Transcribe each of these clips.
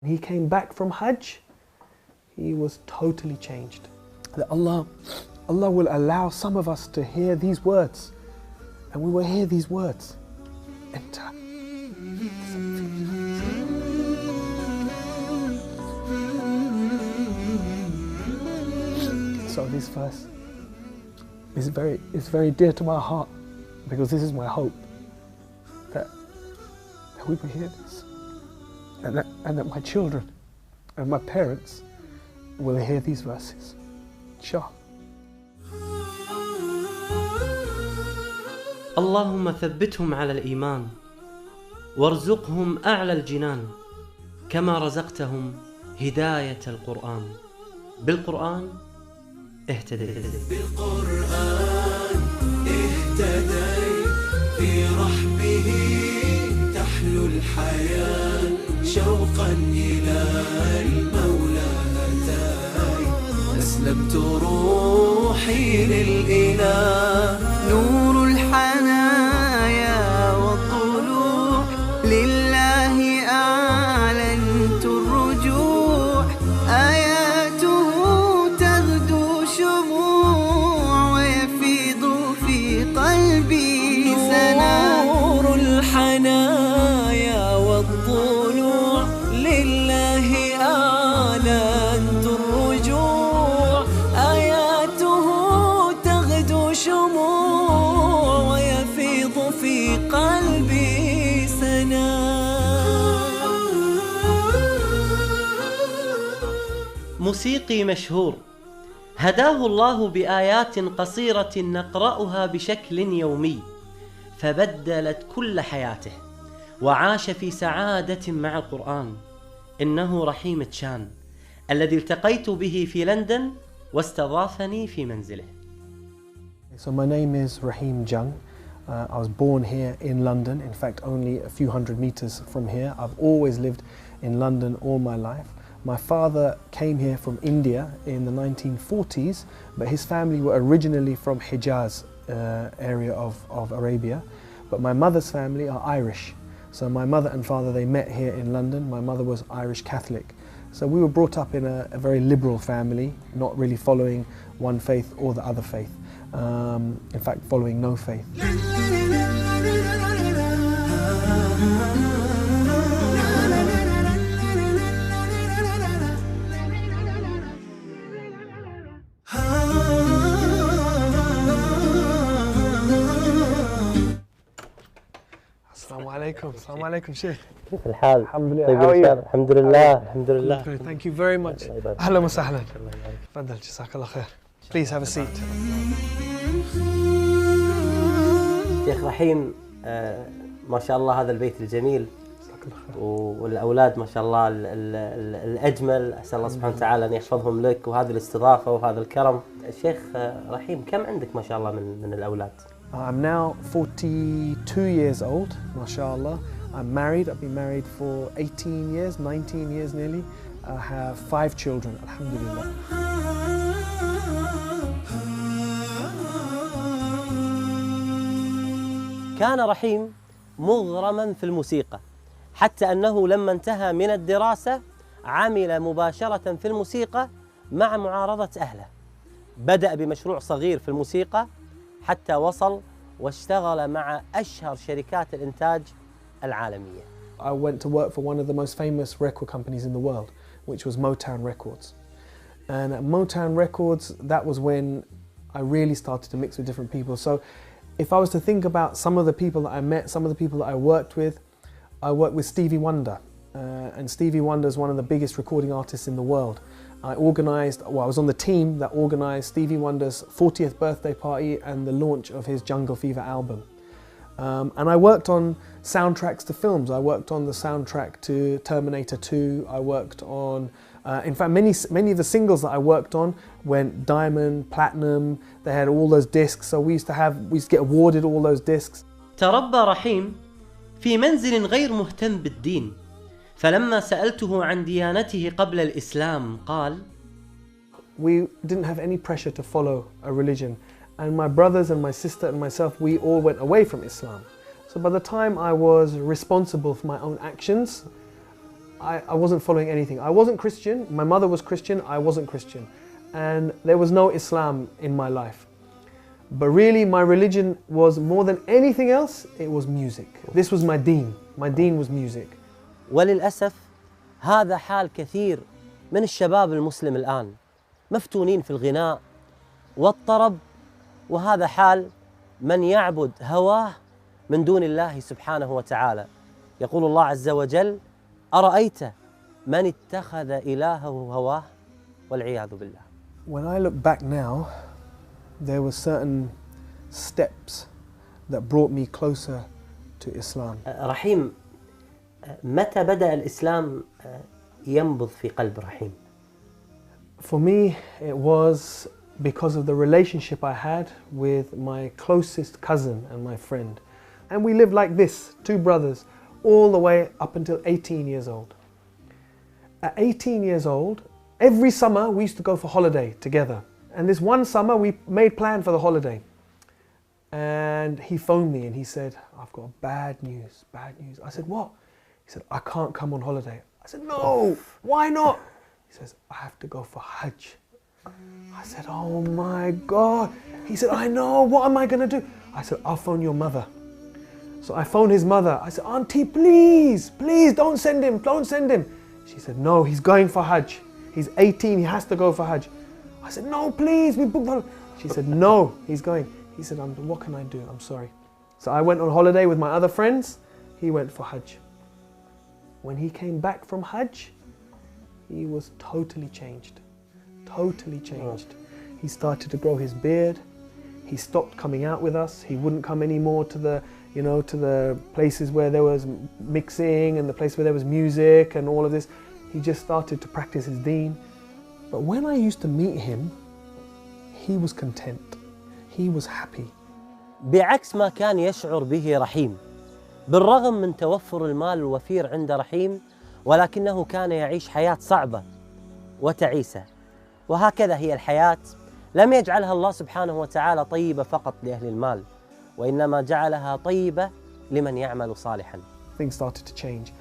He came back from Hajj, he was totally changed. That Allah will allow some of us to hear these words, and we will hear these words enter. So this verse is very dear to my heart, because this is my hope that we will hear this, and that my children and my parents will hear these verses. Inshallah. اللهم ثبتهم على الإيمان وارزقهم أعلى الجنان كما رزقتهم هداية القرآن. بالقرآن اهتديت. بالقرآن اهتديت، في رحبه تحلو الحياة، شوقا إلى المولى هتاي، أسلمت روحي للإله، نور الحنايا والطلوع، لله أعلنت الرجوع، آياته تغدو شموع ويفيض في قلبي سنا، نور الحنايا والطلوع، لله أعلنت الرجوع، آياته تغدو شموع ويفيض في قلبي سنا. موسيقي مشهور هداه الله بآيات قصيرة نقرأها بشكل يومي، فبدلت كل حياته وعاش في سعادة مع القرآن. إنه رحيم تشان الذي التقيت به في لندن واستضافني في منزله. So my name is Rahim Jung. I was born here in London, in fact only a few hundred meters from here. I've always lived in London all my life. My father came here from India in the 1940s, but his family were originally from Hijaz area of Arabia. But my mother's family are Irish. So my mother and father, they met here in London. My mother was Irish Catholic. So we were brought up in a very liberal family, not really following one faith or the other faith. In fact, following no faith. Assalamu alaikum, Sheikh. كيف الحال؟ الحمد لله. طيب How are you? الحمد لله الحمد لله. Thank you very much. أهلا وسهلا. تفضل جزاك الله خير. Please have a seat. شيخ رحيم، ما شاء الله هذا البيت الجميل والأولاد ما شاء الله الأجمل، أسأل الله سبحانه وتعالى أن يحفظهم لك، وهذه الاستضافة وهذا الكرم. الشيخ رحيم، كم عندك ما شاء الله من الأولاد؟ I'm now 42 years old, mashallah. I'm married. I've been married for 18 years, 19 years nearly. I have 5 children, alhamdulillah. كان رحيم مغرما في الموسيقى، حتى أنه لما انتهى من الدراسة عمل مباشرة في الموسيقى مع معارضة أهله. بدأ بمشروع صغير في الموسيقى حتى وصل واشتغل مع أشهر شركات الإنتاج العالمية. I went to work for one of the most famous record companies in the world, which was Motown Records. And at Motown Records, that was when I really started to mix with different people. So if I was to think about some of the people that I met, some of the people that I worked with Stevie Wonder. And Stevie Wonder is one of the biggest recording artists in the world. I was on the team that organised Stevie Wonder's 40th birthday party and the launch of his Jungle Fever album. And I worked on soundtracks to films. I worked on the soundtrack to Terminator 2. I worked on, in fact, many of the singles that I worked on went diamond, platinum. They had all those discs. So we used to get awarded all those discs. تربى رحيم في منزل غير مهتم بالدين، فلما سألته عن ديانته قبل الإسلام قال: We didn't have any pressure to follow a religion, and my brothers and my sister and myself, we all went away from Islam. So by the time I was responsible for my own actions, I wasn't following anything. I wasn't Christian, my mother was Christian, I wasn't Christian. And there was no Islam in my life. But really my religion was more than anything else, it was music. This was my deen. My deen was music. وللأسف هذا حال كثير من الشباب المسلم الآن، مفتونين في الغناء والطرب، وهذا حال من يعبد هواه من دون الله سبحانه وتعالى. يقول الله عز وجل: أرأيت من اتخذ إلهه هواه والعياذ بالله. When I look back now, there were certain steps that brought me closer to Islam. رحيم، متى بدأ الإسلام ينبض في قلب رحيم؟ For me, it was because of the relationship I had with my closest cousin and my friend. And we lived like this, two brothers, all the way up until 18 years old. At 18 years old, every summer we used to go for holiday together. And this one summer we made plan for the holiday. And he phoned me and he said, "I've got bad news, bad news." I said, "What?" He said, "I can't come on holiday." I said, "No, why not?" He says, "I have to go for Hajj." I said, "Oh my God." He said, "I know, what am I going to do?" I said, "I'll phone your mother." So I phoned his mother. I said, "Auntie, please, please don't send him, don't send him." She said, "No, he's going for Hajj. He's 18, he has to go for Hajj." I said, "No, please, we booked holiday." She said, "No, he's going." He said, "What can I do? I'm sorry." So I went on holiday with my other friends. He went for Hajj. When he came back from Hajj, he was totally changed. Totally changed. He started to grow his beard. He stopped coming out with us. He wouldn't come anymore to the, to the places where there was mixing and the place where there was music and all of this. He just started to practice his deen. But when I used to meet him, he was content. He was happy. بعكس ما كان يشعر به رحيم، بالرغم من توفر المال الوفير عند رحيم، ولكنه كان يعيش حياة صعبة وتعيسة. وهكذا هي الحياة، لم يجعلها الله سبحانه وتعالى طيبة فقط لأهل المال، وإنما جعلها طيبة لمن يعمل صالحا. Things started to change.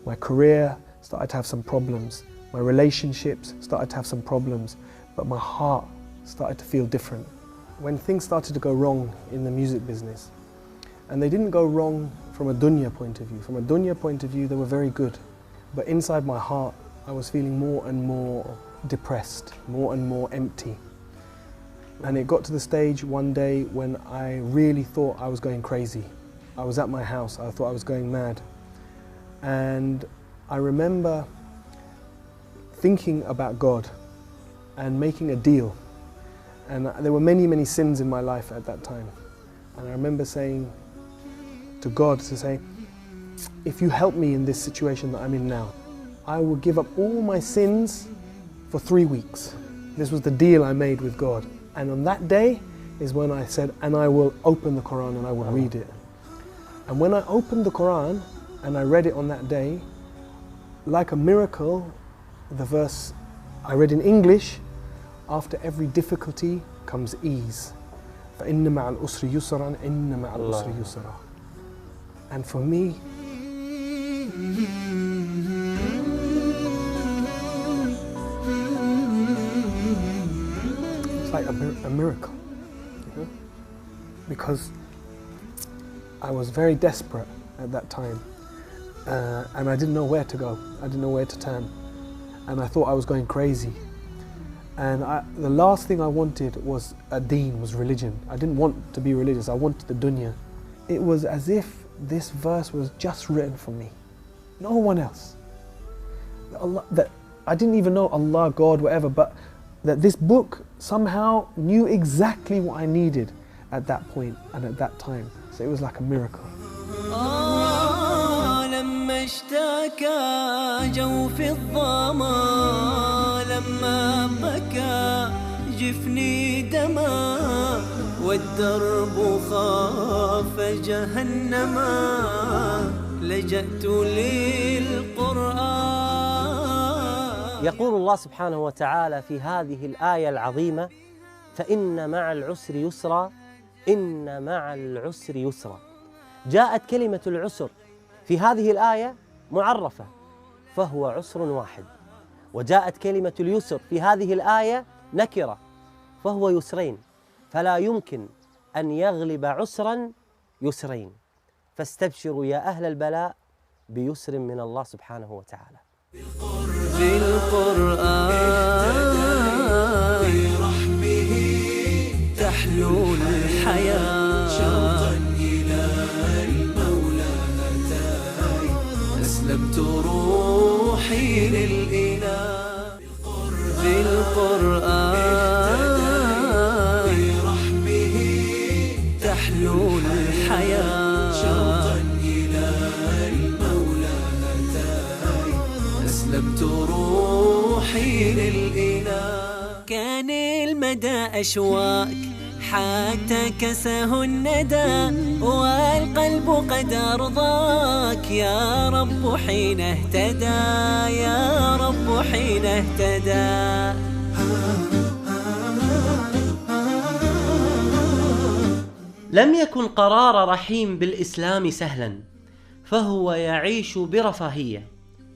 My career started to have some problems. My relationships started to have some problems. But my heart started to feel different. When things started to go wrong in the music business, and they didn't go wrong from a dunya point of view. From a dunya point of view, they were very good. But inside my heart, I was feeling more and more depressed, more and more empty. And it got to the stage one day when I really thought I was going crazy. I was at my house, I thought I was going mad. And I remember thinking about God and making a deal. And there were many, many sins in my life at that time. And I remember saying to God, if you help me in this situation that I'm in now, I will give up all my sins for 3 weeks. This was the deal I made with God. And on that day is when I said, and I will open the Quran and I will read it. And when I opened the Quran and I read it on that day, like a miracle, the verse I read in English, after every difficulty comes ease. فَإِنَّ مَعَ الْأُسْرِ يُسْرًا إِنَّ مَعَ الْأُسْرِ يُسْرًا. And for me, it's like a miracle, because I was very desperate at that time, and I didn't know where to go. I didn't know where to turn, and I thought I was going crazy. And the last thing I wanted was a deen, was religion. I didn't want to be religious, I wanted the dunya. It was as if this verse was just written for me, no one else. That I didn't even know Allah, God, whatever, but that this book somehow knew exactly what I needed at that point and at that time. So it was like a miracle. لما اشتكى جوف الظما، لما بكى جفني دما، والدرب خاف جهنما، لجأت للقرآن. يقول الله سبحانه وتعالى في هذه الآية العظيمة: فإن مع العسر يسرا، إن مع العسر يسرا. جاءت كلمة العسر في هذه الآية معرفة، فهو عسر واحد. وجاءت كلمة اليسر في هذه الآية نكرة، فهو يسرين، فلا يمكن أن يغلب عسرا يسرين. فاستبشروا يا أهل البلاء بيسر من الله سبحانه وتعالى. بالقرآن برحمه تحلو الحياة، شوقا إلى المولى أتاي أسلمت روحي للإله. بالقرآن برحمه تحلو الحياة، شوقا إلى المولى أتاي أسلمت روحي للإله. كان المدى أشواك حتى كسه الندى، والقلب قد أرضاك يا رب حين اهتدى، يا رب حين اهتدى. لم يكن قرار رحيم بالإسلام سهلا، فهو يعيش برفاهية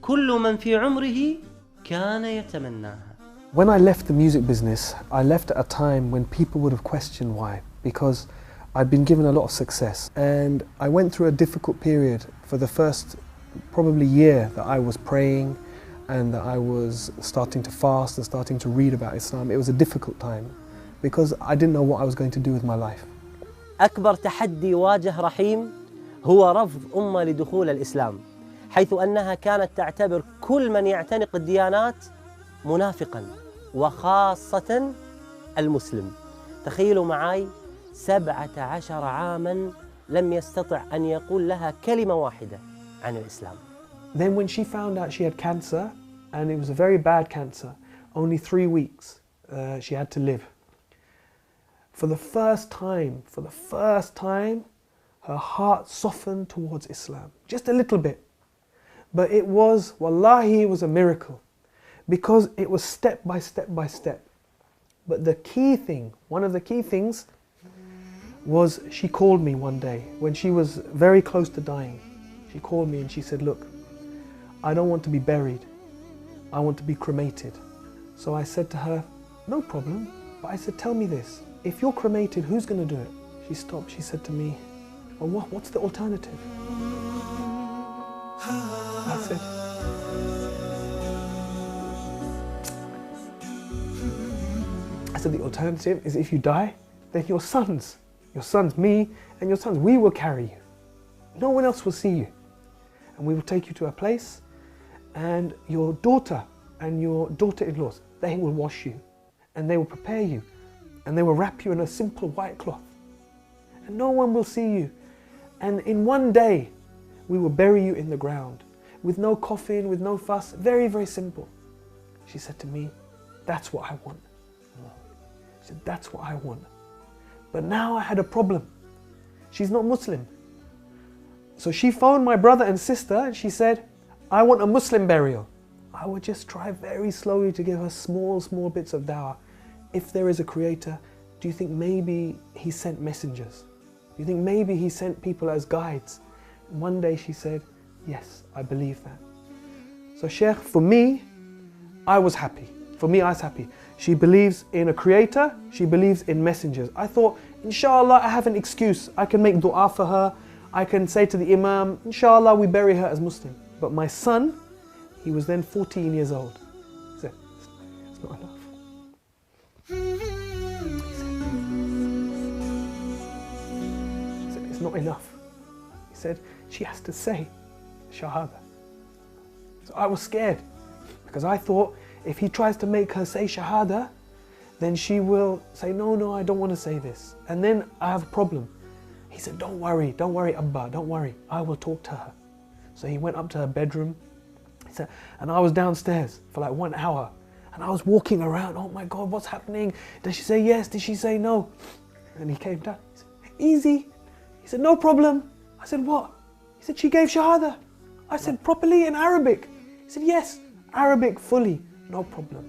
كل من في عمره كان يتمناها. When I left the music business, I left at a time when people would have questioned why, because I'd been given a lot of success, and I went through a difficult period for the first probably year that I was praying and that I was starting to fast and starting to read about Islam. It was a difficult time because I didn't know what I was going to do with my life. أكبر تحدي واجه رحيم هو رفض أمة لدخول الإسلام، حيث أنها كانت تعتبر كل من يعتنق الديانات منافقاً، وخاصة المسلم. تخيلوا معي 17 عاماً لم يستطع أن يقول لها كلمة واحدة عن الإسلام. Then when she found out she had cancer, and it was a very bad cancer, only 3 weeks she had to live. For the first time, her heart softened towards Islam, just a little bit. But it was, wallahi, it was a miracle, because it was step by step by step. But the key thing, one of the key things, was she called me one day when she was very close to dying. She called me and she said, look, I don't want to be buried, I want to be cremated. So I said to her, no problem, but I said, tell me this, if you're cremated, who's going to do it? She stopped, she said to me, well, what's the alternative? I said, the alternative is if you die, then your sons, me and your sons, we will carry you. No one else will see you. And we will take you to a place, and your daughter and your daughter-in-laws, they will wash you, and they will prepare you, and they will wrap you in a simple white cloth. And no one will see you. And in one day, we will bury you in the ground, with no coffin, with no fuss, very, very simple. She said to me, that's what I want. She said, that's what I want. But now I had a problem. She's not Muslim. So she phoned my brother and sister and she said, I want a Muslim burial. I would just try very slowly to give her small bits of dawah. If there is a creator, do you think maybe he sent messengers? Do you think maybe he sent people as guides? And one day she said, yes, I believe that. So Sheikh, for me, I was happy. For me, I was happy. She believes in a creator, she believes in messengers. I thought, inshallah, I have an excuse. I can make dua for her. I can say to the imam, inshallah, we bury her as Muslim. But my son, he was then 14 years old. He said, it's not enough. He said, it's not enough. He said, she has to say Shahada. So I was scared, because I thought if he tries to make her say Shahada, then she will say, no, I don't want to say this. And then I have a problem. He said, don't worry, Abba, don't worry. I will talk to her. So he went up to her bedroom. He said, and I was downstairs for like 1 hour. And I was walking around, oh my God, what's happening? Did she say yes? Did she say no? And he came down. He said, easy. He said, no problem. I said, what? He said, she gave Shahada. I said, properly in Arabic? He said, yes, Arabic fully, no problem.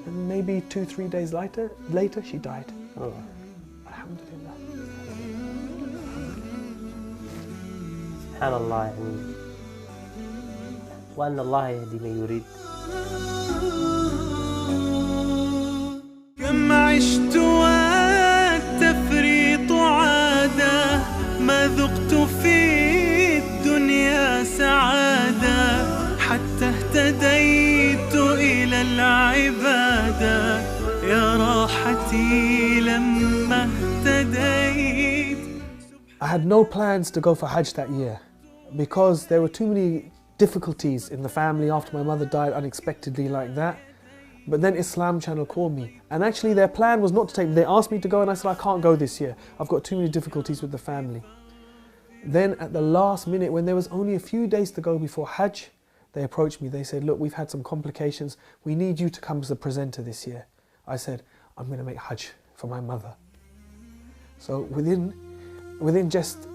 And maybe 2-3 days later, she died. Oh. Alhamdulillah. سبحان الله. يعني وأن الله يهدي من يريد. كم عشت والتفريط عادة، ما ذقت في الدنيا سعادة، حتى اهتديت إلى العبادة، يا راحتي لما اهتديت. I had no plans to go for Hajj that year because there were too many difficulties in the family after my mother died unexpectedly like that. But then Islam Channel called me, and actually their plan was not to take me. They asked me to go and I said I can't go this year. I've got too many difficulties with the family. Then at the last minute, when there was only a few days to go before Hajj, they approached me. They said, look, we've had some complications. We need you to come as a presenter this year. I said, I'm going to make Hajj for my mother. So within just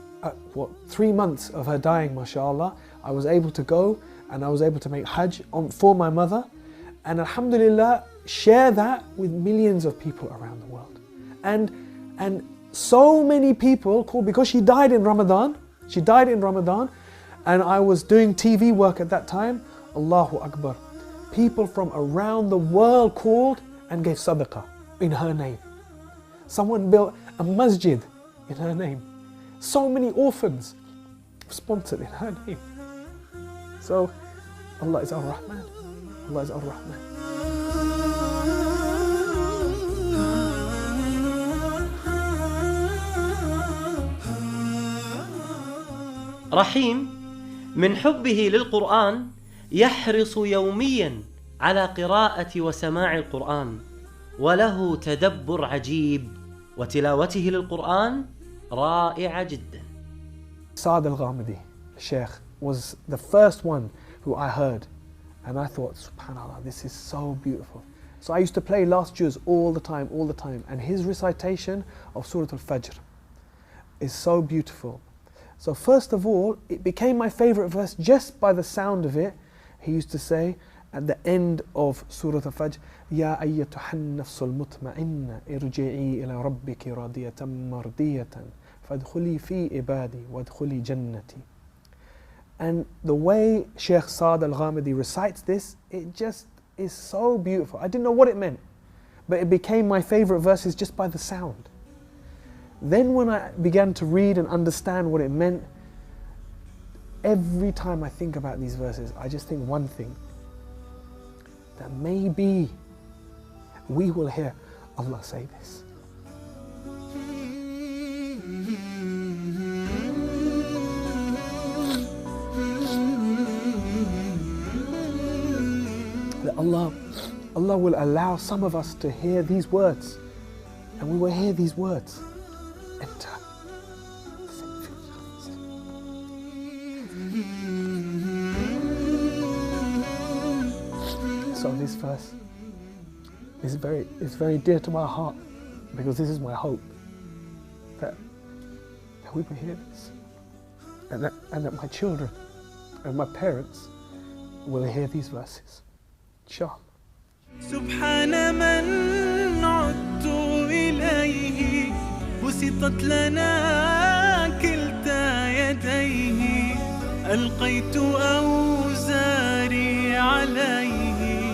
3 months of her dying, mashallah, I was able to go and I was able to make Hajj for my mother, and alhamdulillah share that with millions of people around the world. And so many people called, because she died in Ramadan, and I was doing TV work at that time. Allahu Akbar, people from around the world called and gave sadaqah in her name. Someone built a masjid in her name. So many orphans sponsored in her name. So Allah is Ar-Rahman. Allah is Ar-Rahman. رحيم من حبه للقرآن يحرص يوميا على قراءة وسماع القرآن، وله تدبر عجيب، وتلاوته للقرآن رائعة جدا. Saad al-Ghamidi, Sheikh, was the first one who I heard, and I thought, subhanAllah, this is so beautiful. So I used to play last juz all the time, and his recitation of Surah Al-Fajr is so beautiful. So first of all, it became my favorite verse just by the sound of it. He used to say at the end of Surah Al-Fajr, Ya ayyatuhan nafsul mutma'inna irji'i ila rabbiki radiyatan mardiyatan fadkhuli fi ibadi wadkhuli jannati. And the way Sheikh Saad al-Ghamidi recites this, it just is so beautiful. I didn't know what it meant, but it became my favorite verses just by the sound. Then when I began to read and understand what it meant, every time I think about these verses, I just think one thing, that maybe we will hear Allah say this. That Allah will allow some of us to hear these words, and we will hear these words enter. So this verse is very dear to my heart, because this is my hope that we will hear this, and that my children and my parents will hear these verses. Inshallah. سبحان من عدت إليه بسطت لنا كلتا يديه ألقيت أوزاري عليه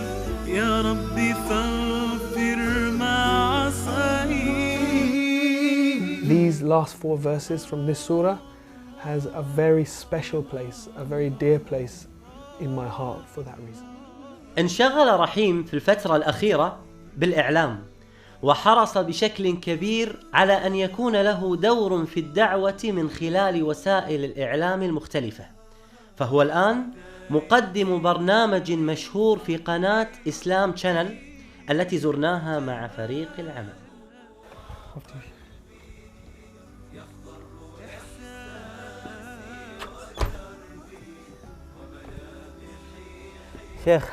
يا ربي فاغفر ما عصيه. These last 4 verses from this surah has a very special place, a very dear place in my heart for that reason. انشغل رحيم في الفترة الأخيرة بالإعلام، وحرص بشكل كبير على أن يكون له دور في الدعوة من خلال وسائل الإعلام المختلفة، فهو الآن مقدم برنامج مشهور في قناة إسلام شانل التي زرناها مع فريق العمل. شيخ،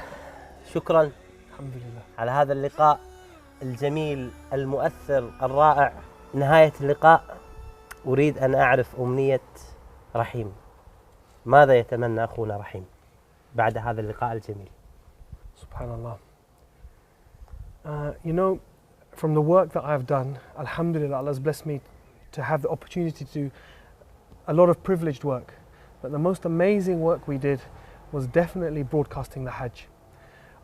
شكرا الحمد لله على هذا اللقاء الجميل المؤثر الرائع. نهاية اللقاء أريد أن أعرف أمنية رحيم. ماذا يتمنى أخونا رحيم بعد هذا اللقاء الجميل؟ Subhanallah. You know, from the work that I've done, alhamdulillah, Allah has blessed me to have the opportunity to do a lot of privileged work. But the most amazing work we did was definitely broadcasting the Hajj.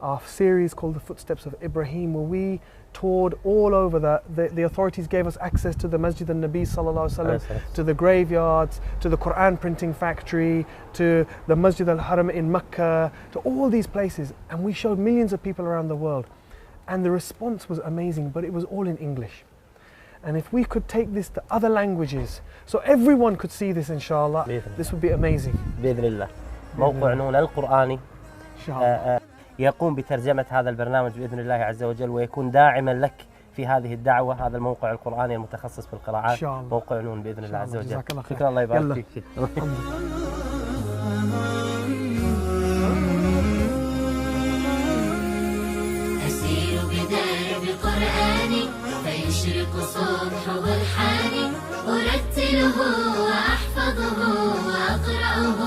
Our series called The Footsteps of Ibrahim, where we toured all over. The authorities gave us access to the Masjid al-Nabi sallallahu alaihi wasallam, to the graveyards, to the Quran printing factory, to the Masjid al-Haram in Mecca, to all these places. And we showed millions of people around the world. And the response was amazing, but it was all in English. And if we could take this to other languages, so everyone could see this inshallah, this would be amazing. بإذن الله. موقع نون القرآني يقوم بترجمة هذا البرنامج بإذن الله عز وجل، ويكون داعما لك في هذه الدعوة. هذا الموقع القرآني المتخصص في القراءات، موقع نون بإذن الله عز وجل. شكرا، الله يبارك فيك. أسير بدرب قرآني فيشرق صبح والحاني، أرتله وأحفظه وأقرأه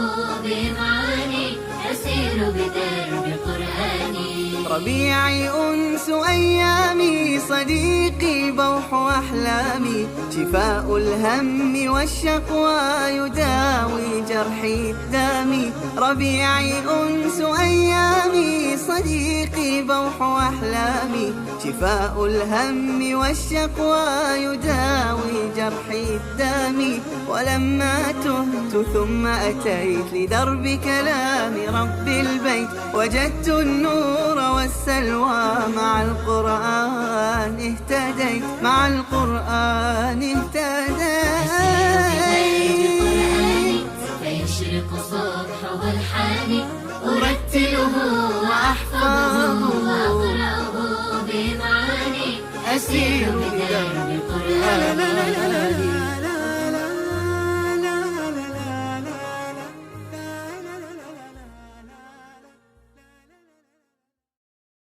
بمعاني، أسير بدرب قرآني. ربيعي أنس أيامي، صديقي بوح أحلامي، شفاء الهم والشقوى يداوي جرحي دامي. ربيعي أنس أيامي، صديقي بوح أحلامي، شفاء الهم والشقوى يداوي جرحي دامي. ولما تهت ثم أتيت لدرب كلام رب البيت، وجدت النور والسلوى مع القرآن اهتديت، مع القرآن اهتديت. فيشرق الصبح والحاني، أرتله وأحفظه وأقرأه بمعاني، أسير بدرب